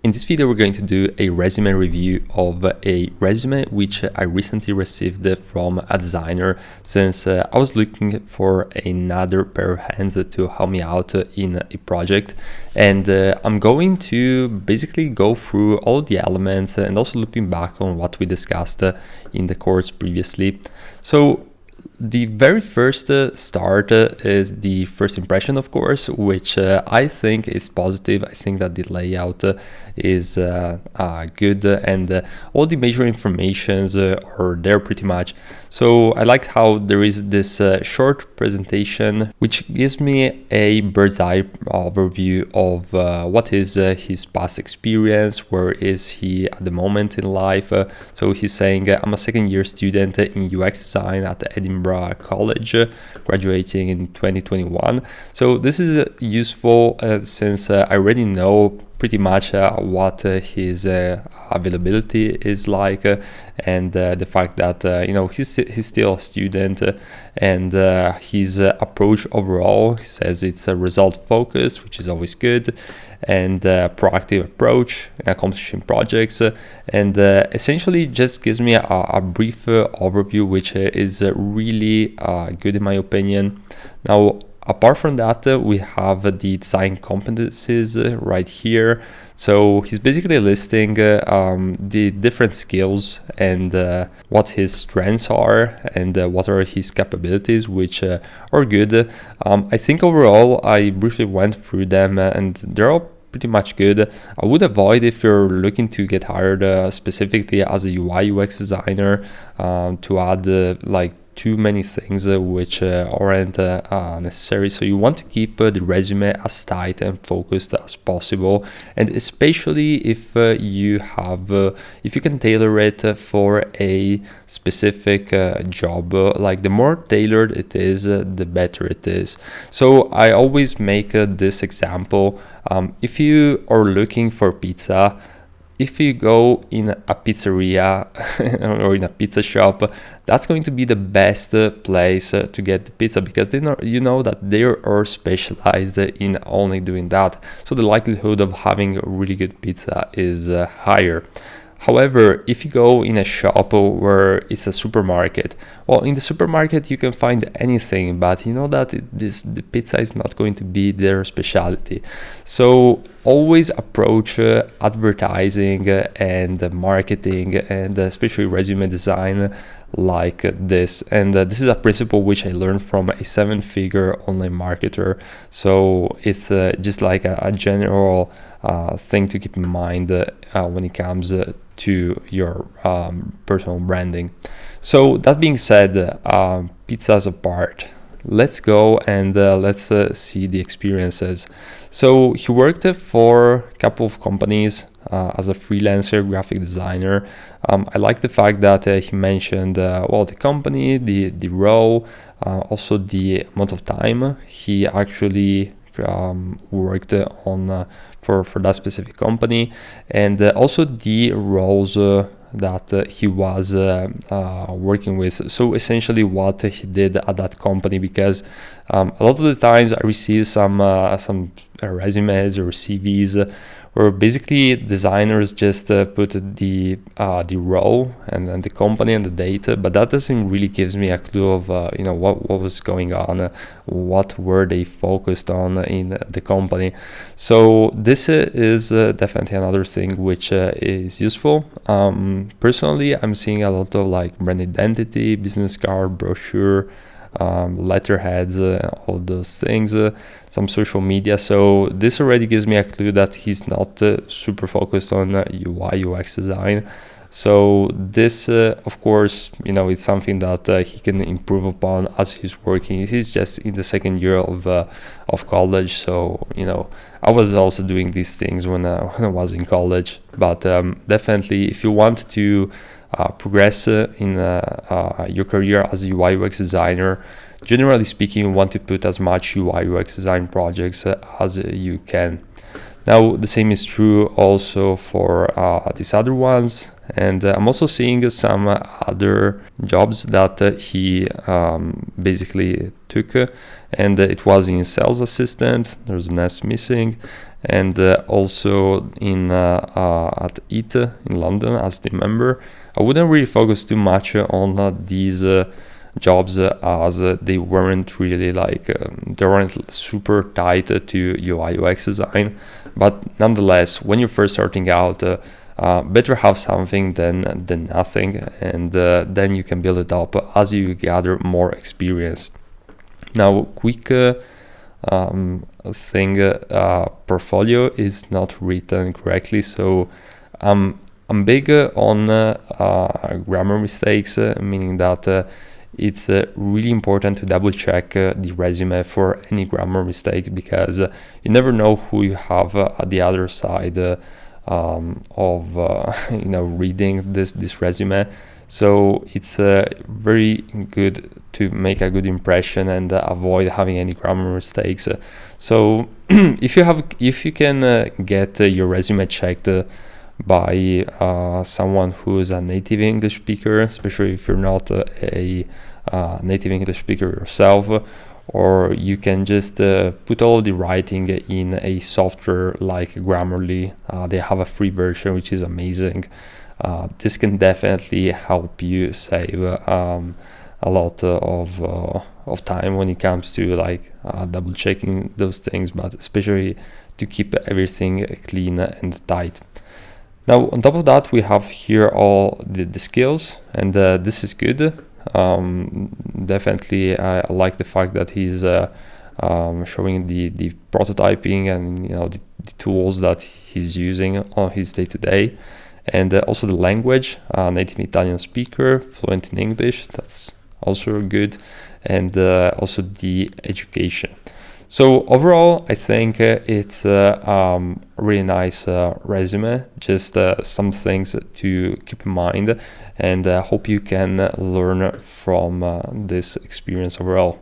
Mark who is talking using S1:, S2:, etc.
S1: In this video, we're going to do a resume review of a resume which I recently received from a designer, since I was looking for another pair of hands to help me out in a project. And I'm going to basically go through all the elements and also looking back on what we discussed in the course previously. So the very first start is the first impression, of course, which I think is positive. I think that the layout is good, and all the major informations are there pretty much. So I like how there is this short presentation which gives me a bird's eye overview of what is his past experience, where is he at the moment in life. So he's saying, I'm a second year student in UX design at Edinburgh College, graduating in 2021. So this is useful since I already know pretty much what his availability is like, and the fact that he's still a student, and his approach overall, he says it's a result focused, which is always good, and proactive approach in accomplishing projects, and essentially just gives me a brief overview, which is really good in my opinion. Now, apart from that, we have the design competencies right here. So he's basically listing the different skills and what his strengths are and what are his capabilities, which are good. I think overall, I briefly went through them and they're all pretty much good. I would avoid, if you're looking to get hired specifically as a UI UX designer, to add like too many things which aren't necessary. So you want to keep the resume as tight and focused as possible, and especially if you can tailor it for a specific job. Like the more tailored it is, the better it is. So I always make this example. If you are looking for pizza, if you go in a pizzeria or in a pizza shop, that's going to be the best place to get the pizza, because they know that they are specialized in only doing that. So the likelihood of having really good pizza is higher. However, if you go in a shop where it's a supermarket, well, in the supermarket you can find anything, but you know that the pizza is not going to be their specialty. So always approach advertising and marketing, and especially resume design, like this. And this is a principle which I learned from a 7-figure online marketer. So it's just like a general thing to keep in mind when it comes to your personal branding. So that being said, pizzas apart, let's go and let's see the experiences. So he worked for a couple of companies as a freelancer graphic designer. I like the fact that he mentioned the company, the role, also the amount of time he actually worked on for that specific company, and also the roles that he was working with. So essentially what he did at that company, because a lot of the times I receive some resumes or CVs where basically designers just put the role and then the company and the data, but that doesn't really gives me a clue of what was going on, what were they focused on in the company. So this is definitely another thing which is useful. Personally, I'm seeing a lot of like brand identity, business card, brochure, letterheads, all those things, some social media. So this already gives me a clue that he's not super focused on UI UX design. So this of course, it's something that he can improve upon as he's working. He's just in the second year of college, so I was also doing these things when I was in college. But definitely, if you want to progress in your career as a UI UX designer, generally speaking, you want to put as much UI UX design projects as you can. Now, the same is true also for these other ones. And I'm also seeing some other jobs that he basically took, and it was in sales assistant. There's an S missing, and also in at ETH in London as the member. I wouldn't really focus too much on these jobs as they weren't really like they weren't super tied to UI UX design, but nonetheless, when you're first starting out, better have something than nothing, and then you can build it up as you gather more experience. Now, quick thing, portfolio is not written correctly, so I'm big on grammar mistakes, meaning that it's really important to double check the resume for any grammar mistake, because you never know who you have at the other side of reading this resume. So it's very good to make a good impression and avoid having any grammar mistakes. So if you can get your resume checked by someone who's a native English speaker, especially if you're not a native English speaker yourself, or you can just put all the writing in a software like Grammarly. They have a free version which is amazing. This can definitely help you save a lot of time when it comes to like double checking those things, but especially to keep everything clean and tight. Now, on top of that, we have here all the skills, and this is good. Definitely, I like the fact that he's showing the prototyping and the tools that he's using on his day-to-day, and also the language, native Italian speaker, fluent in English. That's also good, and also the education. So overall, I think it's a really nice resume, just some things to keep in mind, and hope you can learn from this experience overall.